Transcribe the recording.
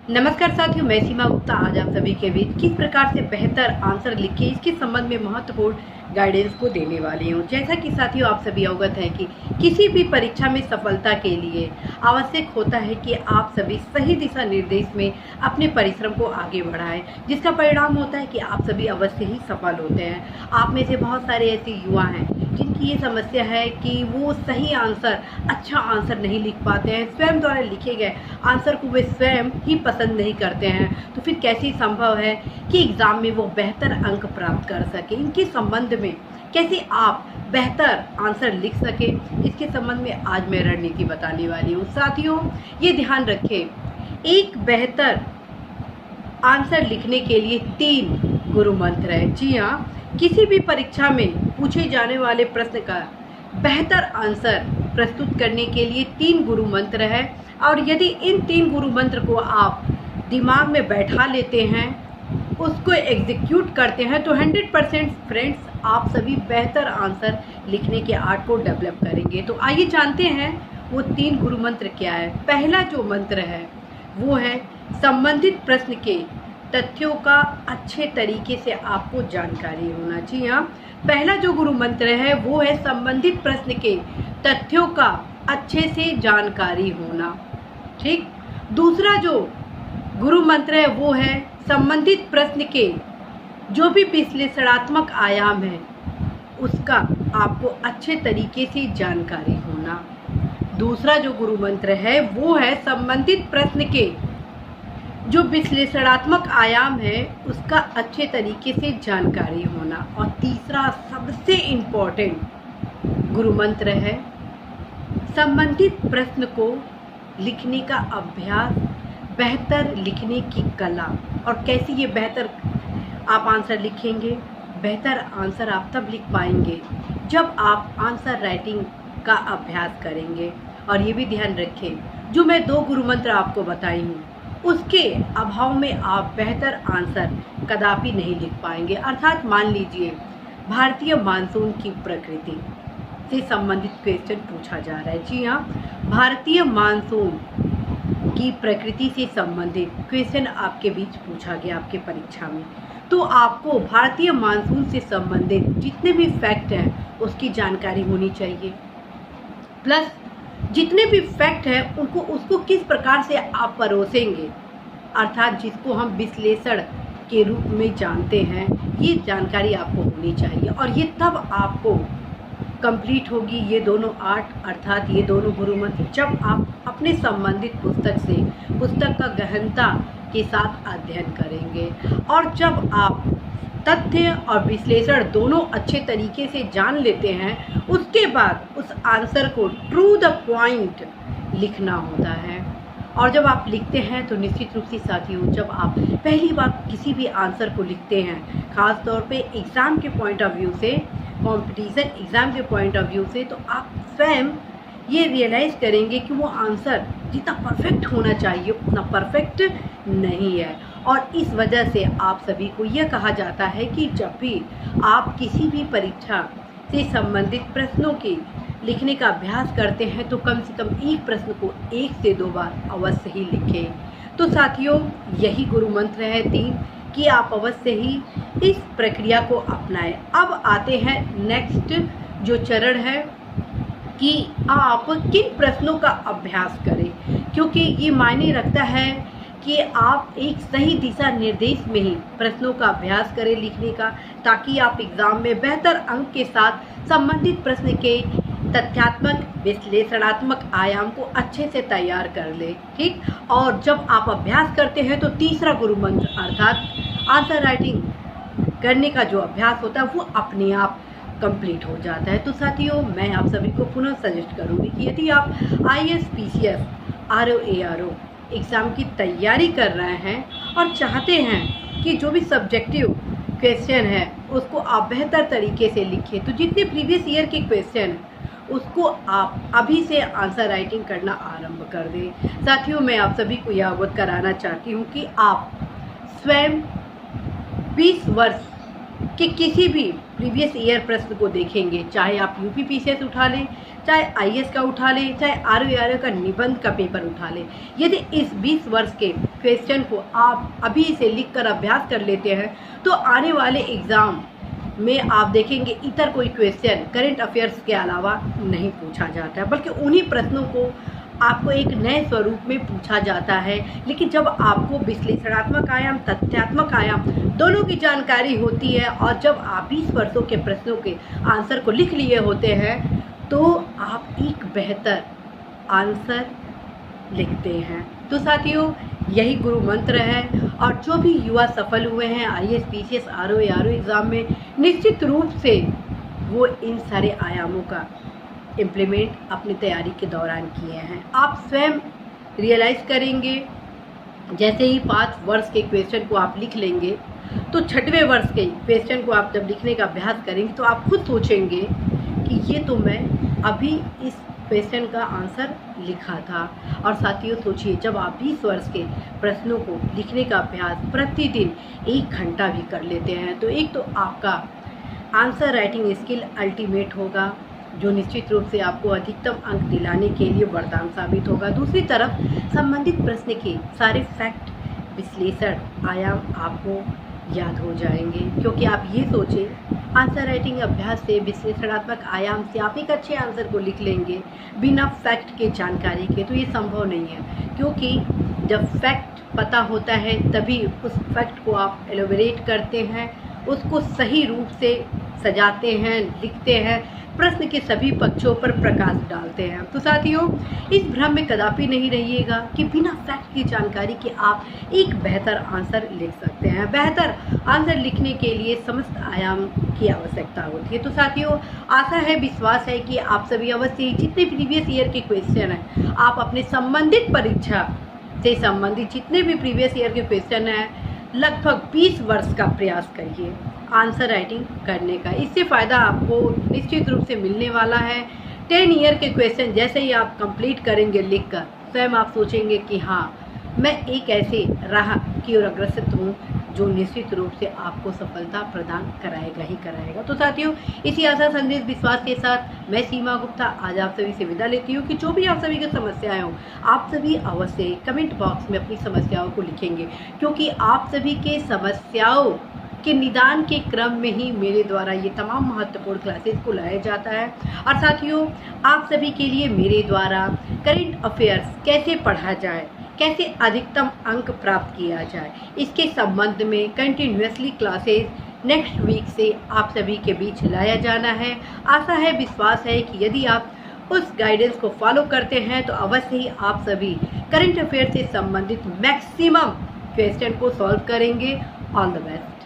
नमस्कार साथियों, मैं सीमा गुप्ता आज आप सभी के बीच किस प्रकार से बेहतर आंसर लिखे इसके संबंध में महत्वपूर्ण गाइडेंस को देने वाली हूं। जैसा कि साथियों आप सभी अवगत हैं कि किसी भी परीक्षा में सफलता के लिए आवश्यक होता है कि आप सभी सही दिशा निर्देश में अपने परिश्रम को आगे बढ़ाएं, जिसका परिणाम होता है कि आप सभी अवश्य ही सफल होते हैं। आप में से बहुत सारे ऐसे युवा हैं जिनकी ये समस्या है कि वो सही आंसर, अच्छा आंसर नहीं लिख पाते हैं। स्वयं द्वारा लिखे गए आंसर को वे स्वयं ही पसंद नहीं करते हैं, तो फिर कैसे संभव है कि एग्ज़ाम में वो बेहतर अंक प्राप्त कर सके। इनके संबंध में कैसे आप बेहतर आंसर लिख सके, इसके संबंध में आज मैं रणनीति बताने वाली हूँ। साथियों ये ध्यान रखें, एक बेहतर आंसर लिखने के लिए 3 गुरु मंत्र है। जी हाँ, किसी भी परीक्षा में पूछे जाने वाले प्रश्न का बेहतर आंसर प्रस्तुत करने के लिए 3 गुरु मंत्र है, और यदि इन 3 गुरु मंत्र को आप दिमाग में बैठा लेते हैं, उसको एग्जीक्यूट करते हैं, तो 100% फ्रेंड्स आप सभी बेहतर आंसर लिखने के आर्ट को डेवलप करेंगे। तो आइए जानते हैं वो 3 गुरु मंत्र क्या है। पहला जो मंत्र है वो है संबंधित प्रश्न के तथ्यों का अच्छे तरीके से आपको जानकारी होना चाहिए। हाँ, पहला जो गुरु मंत्र है वो है संबंधित प्रश्न के तथ्यों का अच्छे से जानकारी होना। ठीक। दूसरा जो गुरु मंत्र है वो है संबंधित प्रश्न के जो भी विश्लेषणात्मक आयाम है उसका आपको अच्छे तरीके से जानकारी होना। दूसरा जो गुरु मंत्र है वो है संबंधित प्रश्न के जो विश्लेषणात्मक आयाम है उसका अच्छे तरीके से जानकारी होना। और तीसरा सबसे इम्पोर्टेंट गुरु मंत्र है संबंधित प्रश्न को लिखने का अभ्यास, बेहतर लिखने की कला। और कैसे ये बेहतर आप आंसर लिखेंगे? बेहतर आंसर आप तब लिख पाएंगे जब आप आंसर राइटिंग का अभ्यास करेंगे। और ये भी ध्यान रखें, जो मैं 2 गुरु मंत्र आपको बताई हूँ उसके अभाव में आप बेहतर आंसर कदापि नहीं लिख पाएंगे। अर्थात मान लीजिए भारतीय मानसून की प्रकृति से संबंधित क्वेश्चन पूछा जा रहा है। जी हाँ, भारतीय मानसून की प्रकृति से संबंधित क्वेश्चन आपके बीच पूछा गया आपके परीक्षा में, तो आपको भारतीय मानसून से संबंधित जितने भी फैक्ट हैं उसकी जानकारी होनी चाहिए। प्लस जितने भी फैक्ट हैं उनको उसको किस प्रकार से आप परोसेंगे, अर्थात जिसको हम विश्लेषण के रूप में जानते हैं, ये जानकारी आपको होनी चाहिए। और ये तब आपको कंप्लीट होगी ये दोनों आर्ट, अर्थात ये दोनों गुरु मंत्र, जब आप अपने संबंधित पुस्तक का गहनता के साथ अध्ययन करेंगे। और जब आप तथ्य और विश्लेषण दोनों अच्छे तरीके से जान लेते हैं, उसके बाद उस आंसर को ट्रू द पॉइंट लिखना होता है। और जब आप लिखते हैं तो निश्चित रूप से साथियों, जब आप पहली बार किसी भी आंसर को लिखते हैं, ख़ास तौर पे एग्ज़ाम के पॉइंट ऑफ व्यू से, कंपटीशन एग्ज़ाम के पॉइंट ऑफ व्यू से, तो आप स्वयं ये रियलाइज़ करेंगे कि वो आंसर जितना परफेक्ट होना चाहिए उतना परफेक्ट नहीं है। और इस वजह से आप सभी को यह कहा जाता है कि जब भी आप किसी भी परीक्षा से संबंधित प्रश्नों के लिखने का अभ्यास करते हैं तो कम से कम एक प्रश्न को 1 से 2 बार अवश्य ही लिखें। तो साथियों यही गुरु मंत्र है 3 कि आप अवश्य ही इस प्रक्रिया को अपनाएं। अब आते हैं नेक्स्ट जो चरण है कि आप किन प्रश्नों का अभ्यास करें, क्योंकि ये मायने रखता है कि आप एक सही दिशा निर्देश में ही प्रश्नों का अभ्यास करें लिखने का, ताकि आप एग्ज़ाम में बेहतर अंक के साथ संबंधित प्रश्न के तथ्यात्मक विश्लेषणात्मक आयाम को अच्छे से तैयार कर ले। ठीक। और जब आप अभ्यास करते हैं तो तीसरा गुरु मंत्र अर्थात आंसर राइटिंग करने का जो अभ्यास होता है वो अपने आप कंप्लीट हो जाता है। तो साथियों मैं आप सभी को पुनः सजेस्ट करूँगी कि यदि आप IAS, PCS, RO, ARO exam की तैयारी कर रहे हैं और चाहते हैं कि जो भी सब्जेक्टिव क्वेश्चन है उसको आप बेहतर तरीके से लिखें, तो जितने प्रीवियस ईयर के क्वेश्चन हैं उसको आप अभी से आंसर राइटिंग करना आरंभ कर दें। साथियों मैं आप सभी को यह अवगत कराना चाहती हूँ कि आप स्वयं 20 वर्ष कि किसी भी प्रीवियस ईयर प्रश्न को देखेंगे, चाहे आप UP PCS उठा लें, चाहे आईएएस का उठा ले, चाहे आरओ का निबंध का पेपर उठा ले। यदि इस 20 वर्ष के क्वेश्चन को आप अभी से लिख कर अभ्यास कर लेते हैं तो आने वाले एग्ज़ाम में आप देखेंगे इतर कोई क्वेश्चन करंट अफेयर्स के अलावा नहीं पूछा जाता है, बल्कि उन्हीं प्रश्नों को आपको एक नए स्वरूप में पूछा जाता है। लेकिन जब आपको विश्लेषणात्मक आयाम, तथ्यात्मक आयाम दोनों की जानकारी होती है और जब आप 20 वर्षों के प्रश्नों के आंसर को लिख लिए होते हैं तो आप एक बेहतर आंसर लिखते हैं। तो साथियों, यही गुरु मंत्र है और जो भी युवा सफल हुए हैं आईएएस, पीसीएस, आरओ एग्ज़ाम में, निश्चित रूप से वो इन सारे आयामों का इम्प्लीमेंट अपनी तैयारी के दौरान किए हैं। आप स्वयं रियलाइज़ करेंगे, जैसे ही 5 वर्ष के क्वेश्चन को आप लिख लेंगे तो 6वें वर्ष के क्वेश्चन को आप जब लिखने का अभ्यास करेंगे तो आप खुद सोचेंगे कि ये तो मैं अभी इस क्वेश्चन का आंसर लिखा था। और साथियों सोचिए, जब आप 20 वर्ष के प्रश्नों को लिखने का अभ्यास प्रतिदिन 1 घंटा भी कर लेते हैं तो एक तो आपका आंसर राइटिंग स्किल अल्टीमेट होगा, जो निश्चित रूप से आपको अधिकतम अंक दिलाने के लिए वरदान साबित होगा। दूसरी तरफ संबंधित प्रश्न के सारे फैक्ट, विश्लेषण आयाम आपको याद हो जाएंगे, क्योंकि आप ये सोचें आंसर राइटिंग अभ्यास से, विश्लेषणात्मक आयाम से आप एक अच्छे आंसर को लिख लेंगे बिना फैक्ट के जानकारी के, तो ये संभव नहीं है। क्योंकि जब फैक्ट पता होता है तभी उस फैक्ट को आप एलोबरेट करते हैं, उसको सही रूप से सजाते हैं, लिखते हैं, प्रश्न के सभी पक्षों पर प्रकाश डालते हैं। तो साथियों, इस भ्रम में कदापि नहीं रहिएगा कि बिना फैक्ट की जानकारी के आप एक बेहतर आंसर लिख सकते हैं। बेहतर आंसर लिखने के लिए समस्त आयाम की आवश्यकता होती है। तो साथियों, आशा है, विश्वास है कि आप सभी अवश्य ही जितने प्रीवियस ईयर के क्वेश्चन हैं आप अपने संबंधित परीक्षा से संबंधित जितने भी प्रीवियस ईयर के क्वेश्चन हैं लगभग 20 वर्ष का प्रयास करिए आंसर राइटिंग करने का। इससे फ़ायदा आपको निश्चित रूप से मिलने वाला है। 10 ईयर के क्वेश्चन जैसे ही आप कंप्लीट करेंगे लिखकर, स्वयं आप सोचेंगे कि हाँ, मैं एक ऐसे राह की ओर अग्रसर हूँ जो निश्चित रूप से आपको सफलता प्रदान कराएगा ही कराएगा। तो साथियों, इसी आशा, संदेश, विश्वास के साथ मैं सीमा गुप्ता आज आप सभी से विदा लेती हूँ कि जो भी आप सभी की समस्याएं हों आप सभी अवश्य कमेंट बॉक्स में अपनी समस्याओं को लिखेंगे, क्योंकि आप सभी के समस्याओं के निदान के क्रम में ही मेरे द्वारा ये तमाम महत्वपूर्ण क्लासेस को लाया जाता है। और साथियों, आप सभी के लिए मेरे द्वारा करंट अफेयर्स कैसे पढ़ा जाए, कैसे अधिकतम अंक प्राप्त किया जाए, इसके संबंध में कंटिन्यूसली क्लासेस नेक्स्ट वीक से आप सभी के बीच लाया जाना है। आशा है, विश्वास है कि यदि आप उस गाइडेंस को फॉलो करते हैं तो अवश्य ही आप सभी करंट अफेयर से संबंधित मैक्सिमम क्वेश्चन को सॉल्व करेंगे। All the best.